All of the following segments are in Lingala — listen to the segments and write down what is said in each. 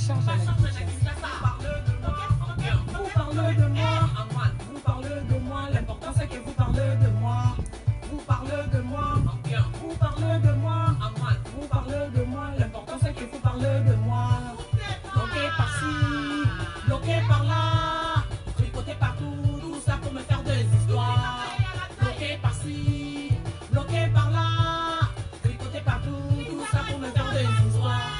charge à la vous parlez de moi, vous parlez de moi, l'important c'est que vous parlez de moi. Vous parlez de moi, vous parlez de moi, vous parlez de moi, l'important c'est que vous parlez de moi. Bloqué par-ci, bloqué par-là, tricoté partout, tout ça pour me faire des histoires. Bloqué par-ci, bloqué par-là, tricoté partout, tout ça pour me faire des histoires.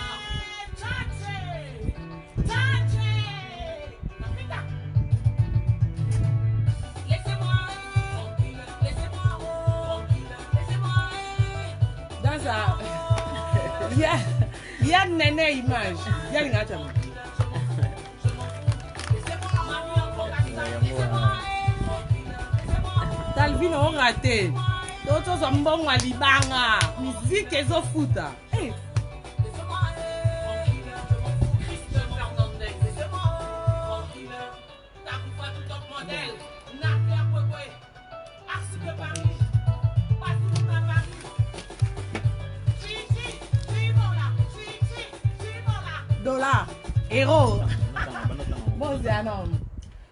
Il y a une image. Il y a une image. Talvin on raté. D'autres sont bons à Libanga. Musique et zo foot. Dollar, héros. Bon, c'est un homme.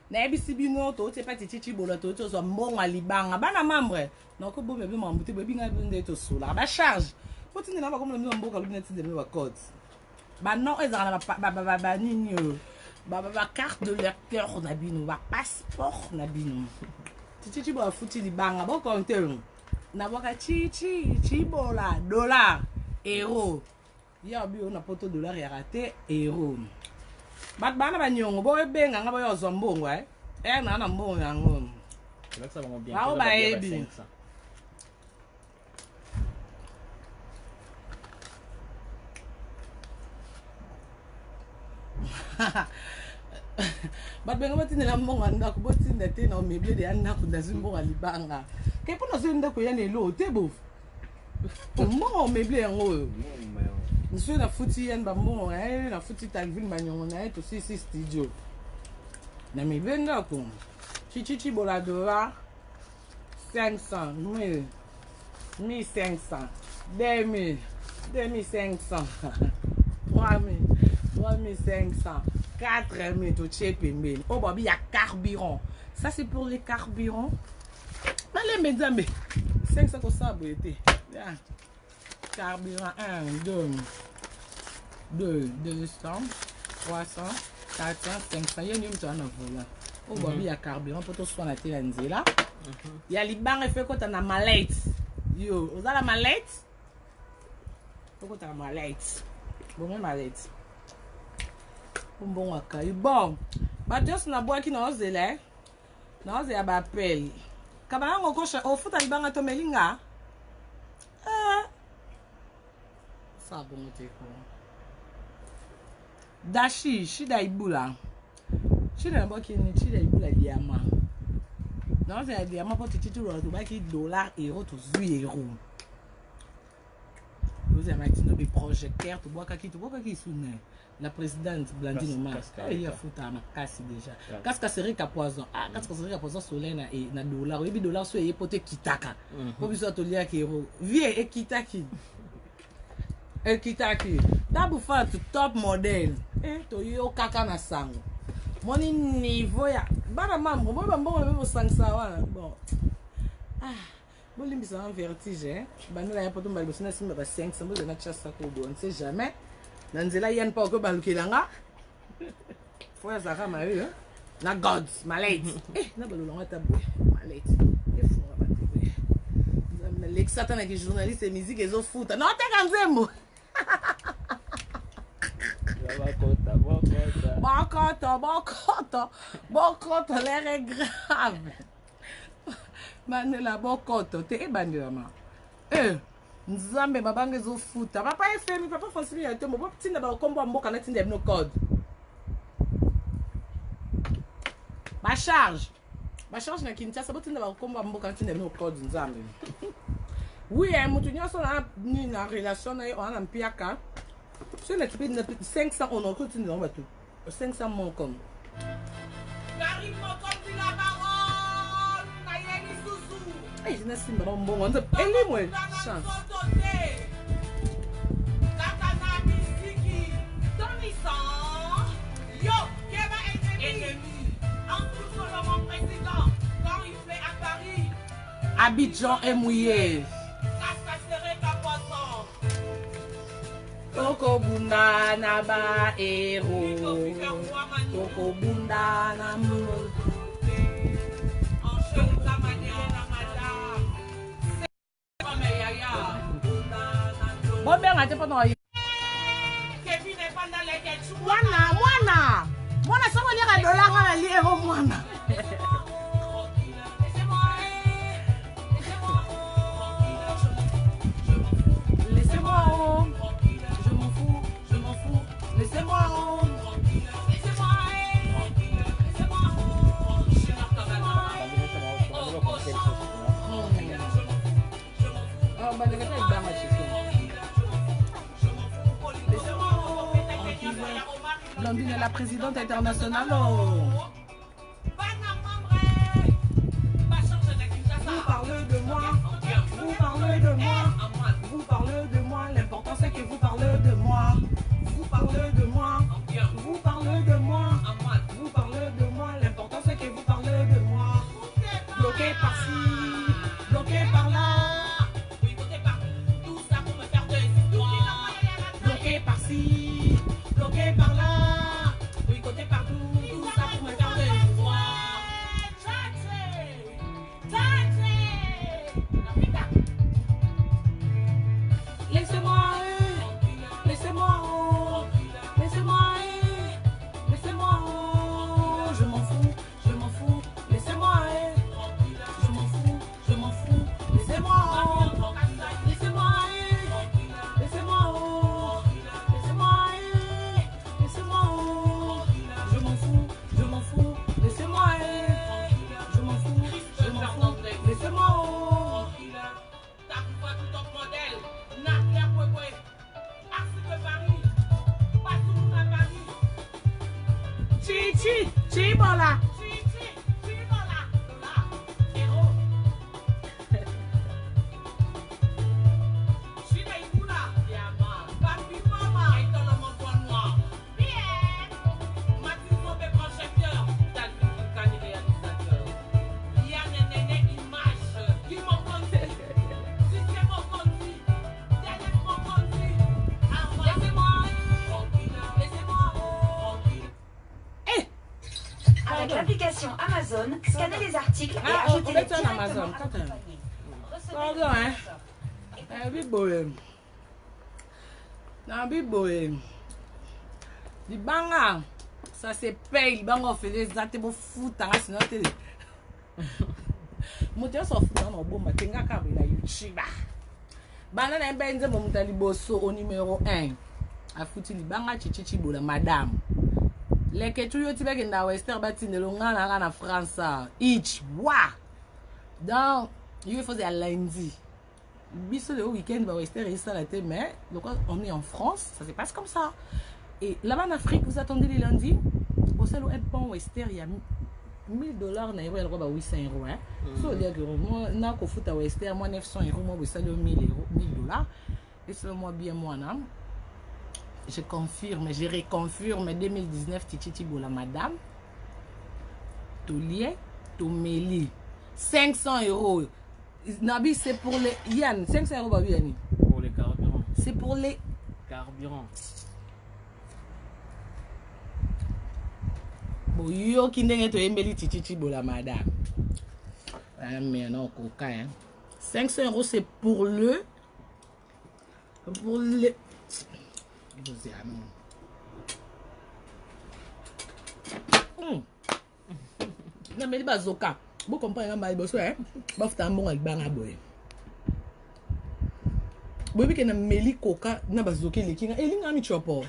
N'abisibino, tout c'est pas titi bolo, tout c'est bon à Libanga. Bana membre. Donc, bon, mais bon, mais bien, bien, tout sous la charge. Faut tu n'as pas comme le nom bon, le net de mes codes. Bah non, ils ont la nini. Bah carte de lecteur nabino, bah passeport nabino. Titi bo fouti Libanga, bon compte. Na boka chi bola, dollar, héros. Ya bi on a poto dollar ya raté héros. Bat bana ba nyongo bo ebenga ngaba yo zombongo na na mbongo yango. Là ça va bien. Ah ba ebi. Bat benga batine la mbongo ndako botinda te na meble de ndako ndazimbo Libanga. Ke pona zo ndako ya nelo te bof. Mbongo meble yango. Monsieur na fouti yen bambon na fouti Talvin Magnon na to si studio na mi benga ko chichi boladora 500 1000 1500 2000 2500 3000 3500 4000 to chepe mil oh babi ya carburant ça c'est pour les carburants allez mesdames 500 ko ça été carburant 1 2 200 300 400 500 il y a une tonne voilà oh bah il y a carburant pour tout soin la télé là il y a Libanga fait quand on a mallette yo vous avez la mallette faut qu'on a la mallette bon même mallette bon akayi bon ba just na bois qui na ozele ba appel kabana ngoko au futa Libanga to melinga ça bon te ko dashi shida ibula shida boki ni shida ibula diamant non c'est diamant pour titi tout to baki dollar euro to zui euro vous avez maintenant des projecteurs to boka ki soune la présidente Blandine Omar il y a futa na kasi déjà kaska seri ka poison kaska seri ka poison soleil na dollar et dollar so yepote kitaka pour biso to lia ki euro vie et kitaki Ekitaki, dabu fa to top model. To yo kaka na sango. Moni niveau ya. Bana mambo, bo sangsa wana. Bon. Bon limbisa en vertige, Bana ya poto mbali bosina simba ba 500, bo na chassa ko do, on sait jamais. Nanzela yen pa ko balukilanga. Faut ya zaka ma yo. Na God, malade. Na balulanga tabo. Malade. Faut ba tabo. L'exatana ki journaliste musique ezo futa. Non, te kanzembo. Bokoto, l'air est grave. Manela bokoto, te bandama. Nzambe babange zo futa. Papa FM, papa François ya te mo tinda ba kombo mboka na tinda no code. Ma charge na Kinshasa botinda ba kombo mboka na tinda no code nzambe. Oui, mutu nyonso na relation na on a piaka. Sur le type de 500 on a continué on va tout. 500 mon comme. Gary Mokom dit la parole. Nayeli Sousou. Eh, je n'ai pas bon on elle est moi chance. Katana Misiki. Tony San. Abidjan est mouillé. Toko bunda na ba ero. Toko bunda na mo. Bon ben ate pa no. Mwana ça va lire à dollar à lire au mwana. Laissez-moi. Je m'en fous. Laissez-moi. Blondine est la présidente internationale. Vous parlez de moi. Vous parlez de moi. L'important c'est que vous parlez de moi. Vous parlez de moi. L'important c'est que vous parlez de moi. Bloqué par-ci, bloqué par-là. Tout ça pour me faire de l'histoire. Bloqué par-ci, bloqué par-là. Oui, côté partout. Tout ça pour me faire de l'histoire. Laissez-moi. Je m'en fous. Laissez-moi. Chibola. Avec l'application Amazon, scannez les articles et ajoutez-les directement à votre panier. Libanga, ça se paye. Libanga, on fait des actes pour foutre. Sinon, t'es. Moi, tu as sorti dans le bon matin. Tu as vu la YouTube. Banana benze mon taliboso au numéro 1. A foutu libanga chichichi bola madame. Les que tu yotibe kenda Western batine longa na France. Each wa. Donc, il faut à lundi. Biso le week-end va Western et ça la tête mais donc on est en France, ça se passe comme ça. Et là-bas en Afrique, vous attendez les lundis. Au seul un bon Western il y a $1000 na euro, il y a 800 euros hein. So dire que moi na ko foot à Western moi 900 euros moi vous salez $1000. Et selon moi bien moi non. Je confirme, je reconfirme 2019 Titi Bola madame. Tolier, Tomeli. 500 euros. Nabi, c'est pour les. Yann, 500 euros, Babi Yanni. Pour les carburants. C'est pour les. Carburants. Bon, yo qui n'est pas embelli Titi Bola madame. Ah, mais non, coca, hein. 500 euros, c'est pour le. Pour les. Non mais les bazoka, vous comprenez un mal bosso hein? Baf ta bon albanga boy. Boy que na meli coca na bazoke le kinga elinga mi chopo.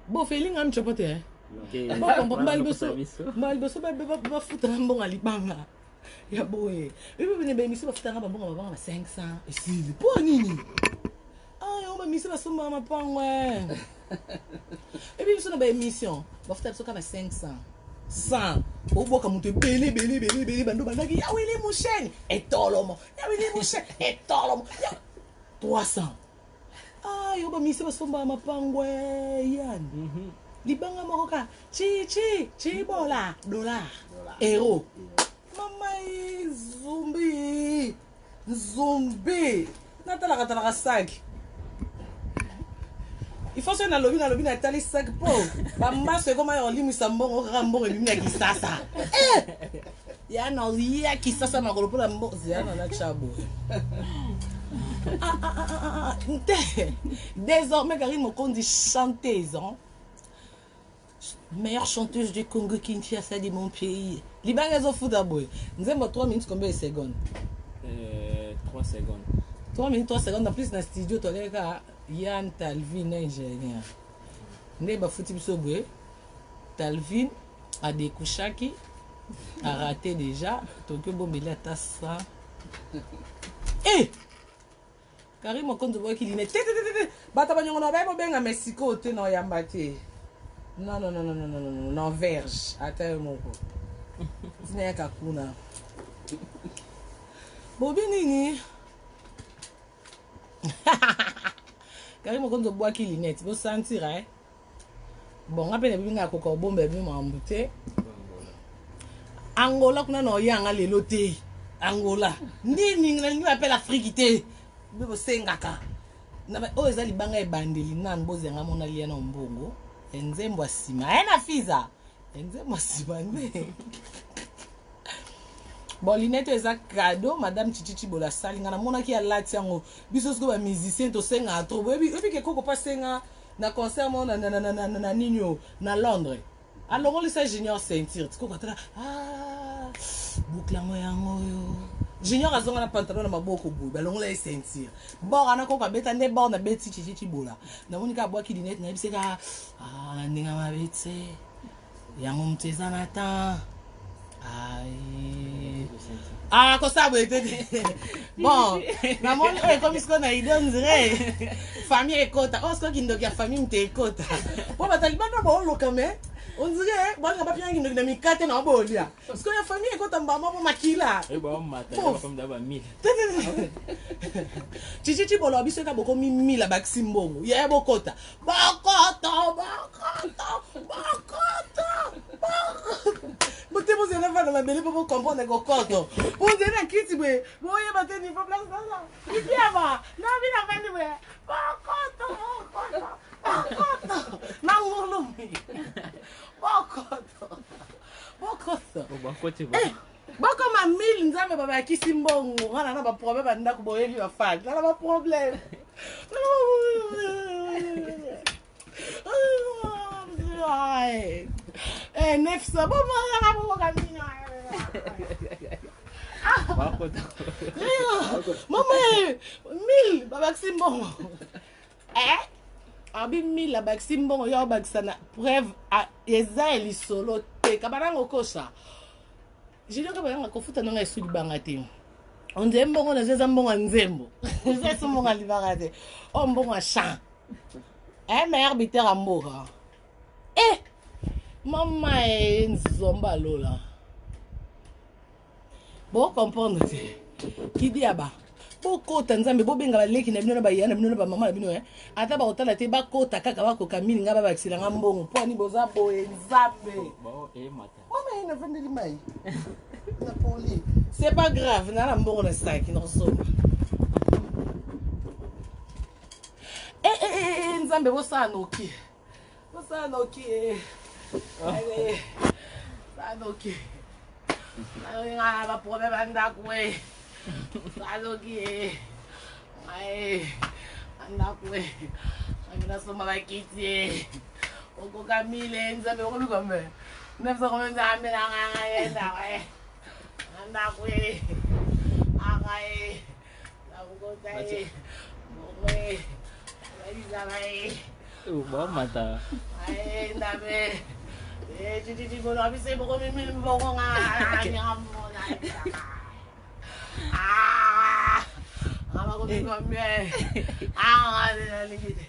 Bo fe elinga mi chopo te hein? Bo comprendre mal bosso ba futa bon alibanga. Ya boy. Et puis venez ben mi se ba futa ba bon ba 500 et si pour nini. Ah, on va misser la somme à ma pan, ouais. Et puis, on a une émission. On va faire ça comme 500. 100. On va comme te belé, bando, bandagi. Ah oui, les mouchènes. Et tolomo. Ah oui, les mouchènes. Et tolomo. 300. Ah, on va misser la somme à ma pan, ouais, Yann. Libanga Maroka. Chi, bola, dollar, euro. Maman, zombie. Zombie. Natala sac. Il faut que na lobi na tali sac po. Bamba se comme on lit musambon rambo et bimia kisasa. Ya na ria kisasa makolo pour la mbozi ya na chabo. Désormais Karine Mokonzi chanteuse, hein? Meilleure chanteuse du Congo Kinshasa de mon pays. Libanga zo futa boy. Nzembo 3 minutes combien de secondes? 3 secondes. 3 minutes 3 secondes en plus dans studio toleka Yann Talvin ingénieur. Neba futi biso boy. Talvin a découchaki a raté déjà donc bombela tassa. Eh Karim Mokonzi boy ki line. Bata banyongo na ba benga Mexico te no yamba te. Non, verge. Attends mon coup. Tu n'es qu'à Kuna. Bobinini. Car il m'a dit bois qui linette. Vous sentirez. Bon, après, il y a un coco bombe, il m'a embouté. Angola, kuna no yanga le loté. Angola. Ni appelle Afrique. Vous sengaka. Oh, ezali banga e bandeli nan bozenga mona liana mbongo. Enzembo sima ena fiza enzembo sima ne bon linette eza cadeau madame Chichichi bola salinga na mona ki alati yango biso sko ba musicien to senga trop ebi ke koko pa senga na concert mona na ninyo na Londres alors on laisse junior sentir tiko katala boucle yango yo junior azonga na pantalon na maboko boy balongo la sentir bon ana ko ka beta ne bon na beti Chichichi bola na monika bwa ki linette na biseka ninga mabetse yango mteza na ta ko sabo etete bon na moni comme ce qu'on a idée dirait famille ekota osko kindoki ya famille mte ekota po batalibana ba oloka mais on dirait bon on va bien kindoki na mikate na bolia parce que la famille ekota mbama po makila Et bon mata ba comme d'aba 1000. Chichichi bolo biseka boko 1000 bakisi mbongo ya bokota Bote vous allez faire la belle pour comprendre les cocottes. Vous allez à qui tu veux? Vous voyez ma tête, il faut place ça. Il dit à moi. Non, il a pas de vrai. Bocotte. Non, Bocotte. Bocotte. Boko ma 1000 nzambe baba kisi mbongo. Wana na ba problème ba ndako boyeli ba fa. Na ba problème. Nefsa bon maman 1000 babakisi mbongo abi 1000 babakisi mbongo yo bakisa na preuve eza elisolo te kabanango kosa jilio kabananga kofuta nanga esudi banga te on dit mbongo na zeza mbongo nzembo zeza mbongo libanga te o mbongo champ meilleur biteur à mboka maman nzomba lola bon comprendre qui dit aba bokota nzambe bobenga baleki na bino na bayana bino na ba mama na bino ata ba otala te bakota kaka bakoka mini nga babakisila nga mbongo po ani boza boye nzambe Bon mata mama ina vendeli mai na poli c'est pas grave na mbongo na sac na somba nzambe bosana oki allez sanoki nga ba problème andako we sanoki andako we amina soma bakiti okoka mile nzambe okomi kombe nefsa kombe nzambe na nga yenda we andako we nakukota we bon mata ndabe chichichi bono abise boko mimi mbongo nga nyamona ama ko ngombe ala ligite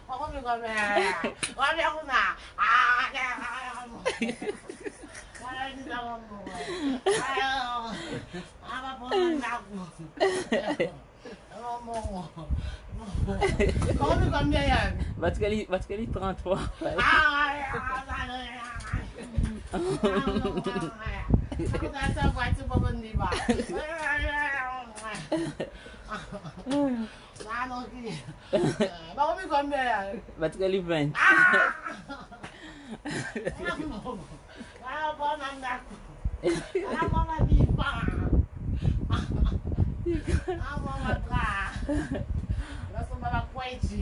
ako mi ngombe wali ako na Vatkali 33. Batikali 20.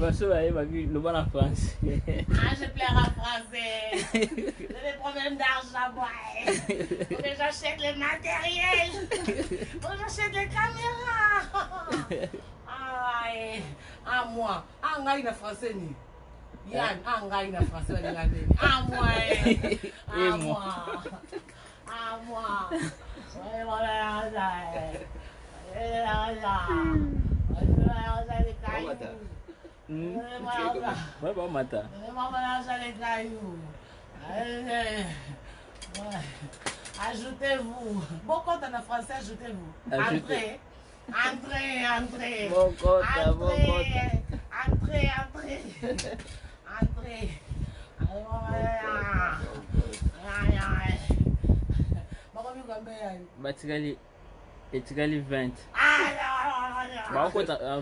Baso aye babi le bon en France. Je plaire en français. J'ai des problèmes d'argent, ouais. Faut que j'achète le matériel. Faut que j'achète les caméras. Ah ouais. Ah moi. Ah ngai na français ni. Yann, ah ngai na français ni ngane. Ah moi. Ah moi. Ah moi. Ouais, voilà ça. Ouais, bon matin. Ajoutez-vous. Bon compte en français, ajoutez-vous. Entrez. Entrez, entrez. Bon compte, bon compte. Entrez, entrez. Entrez. Batikali 20.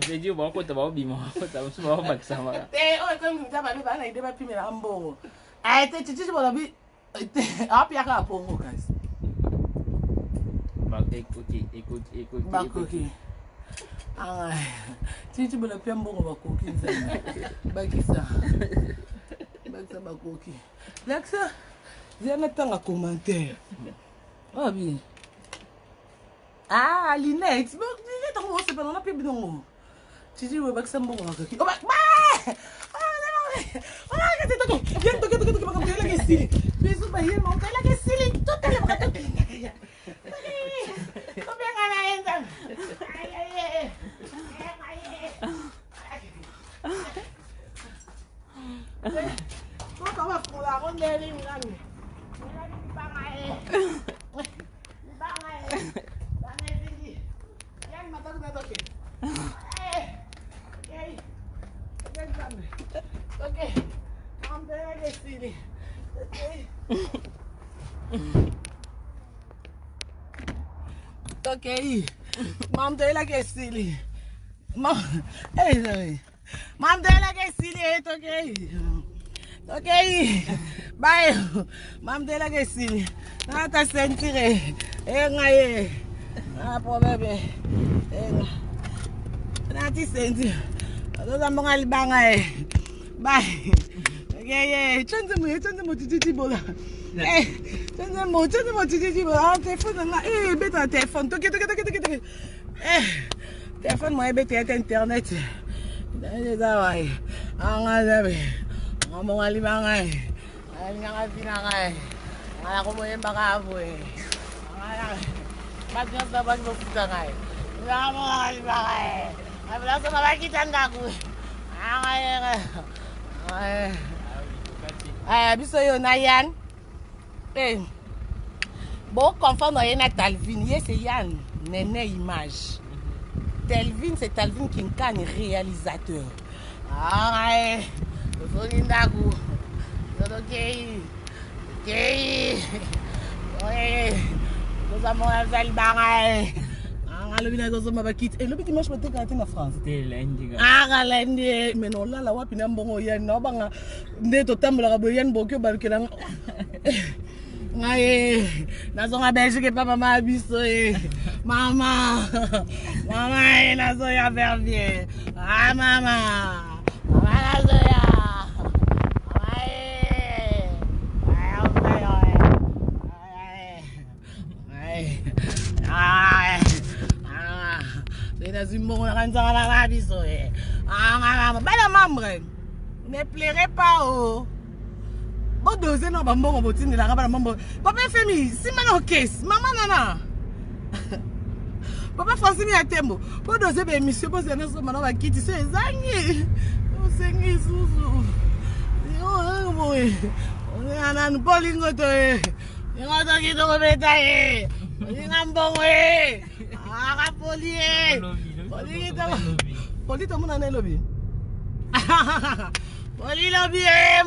Je dis bon compte va bima. Ça me va maxama. Comme vous avez pas idée pas pimer la mbongo. Te titi bola bi. Api aka pongo guys. Écoute. Bakoki. Ah. Titi bola pia mbongo bakoki nzema. Bakisa. Bakisa bakoki. Laksa. Viens tanga commentaire. Ah bien. Ah, Linette, mais on c'est pas on a plus bidon. Tu dis ouais, baksa mbongo bakoki. Oh bah. Okay, Mam de la que silly. Mam, hey, Mam de la que silly, okay. Okay, bye. Mam de la que silly. Nata sentire. Ngaye. Ah, problème. Nati sentire. Doza mbonga libanga Bye. Okay, chonze mo titi bola. Téléphone, bête téléphone. Téléphone, moi, bête internet. Bon, confondre rien à Talvin, c'est Yann, Néné Image. Talvin, c'est Talvin Kinkan, réalisateur. Ah, ouais, le Dagu. Nous avons un vel barré. Ah, le vinaigre, ça m'a quitté. Et le petit match, je peux te en France. C'était lundi. Ah, lundi. Mais non, là, la wap, il y a un bon Yann. Non, bah, n'est au temps, la Yann, beaucoup, bah, que là. Aïe, nazonga Belgique papa mama biso mama nazoya vervier ah mama nazoya ne pleurez pas oh. Bon dosé non ba mbongo botini la ngaba mbongo papa femi si mana okes mama nana papa Francine ya tembo bon dosé be monsieur bo zena so mana ba kiti se zangi o sengi susu yo boy on ana no bolingo to ngoto kido ko beta ngambongo aga poli polito mona na lobi Bolilo bien,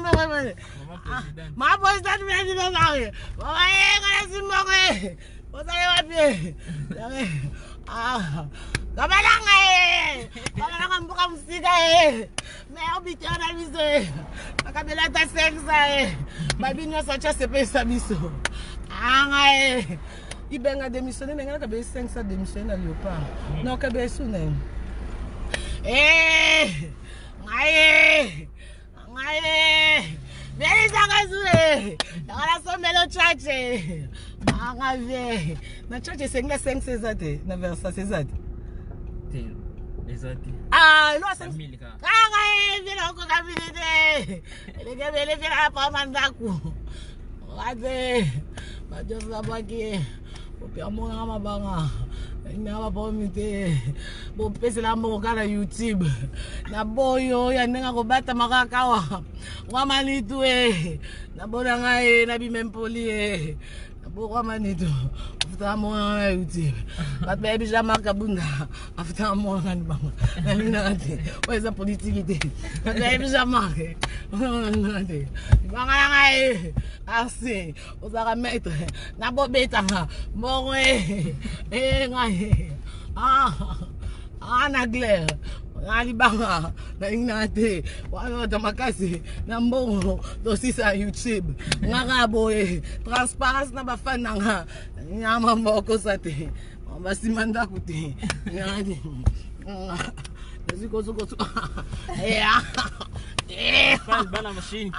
ma présidente président là. Voilà si moi. Vous allez bien. Ah. Gabalanga. Gabalanga mbuka msika Mais obite on a biso. Akabela ta sexa Babinyo sacha sepesa biso. Anga Ibenga démissionner nenga ka be 500 démissionner na Léopard. Non ka be sune. Ngai. Veni zakazwe. Ala somelo chache. Anga ve. Na chache senga 5 zate na versa sezate. Ah, no sense. Anga vela ko kabinete. Elege vele vela pa mandaku. Ade. Bajoza baki. Opia mona mabanga. Ina ba mite. Bo pese la mo kana YouTube. Na boyo ya nenga ko bata makakawa. Wa manitu Na bona ngai na bi mempoli Na bo wa manitu. Afuta mo na YouTube. Bat baby jama kabunda. Afuta mo na banga. Na mina ate. Wa za politique. Bat baby jama. Ate. Banga ngai. Asi. Ozara maître. Na bo beta. Mo ngai. Na glare. Alibanga na inate wala tamakasi na mbongo dosisa YouTube ngakabo transparence na bafana nga nyama mboko sate basimanda kuti ngadi ziko Faz bana machine.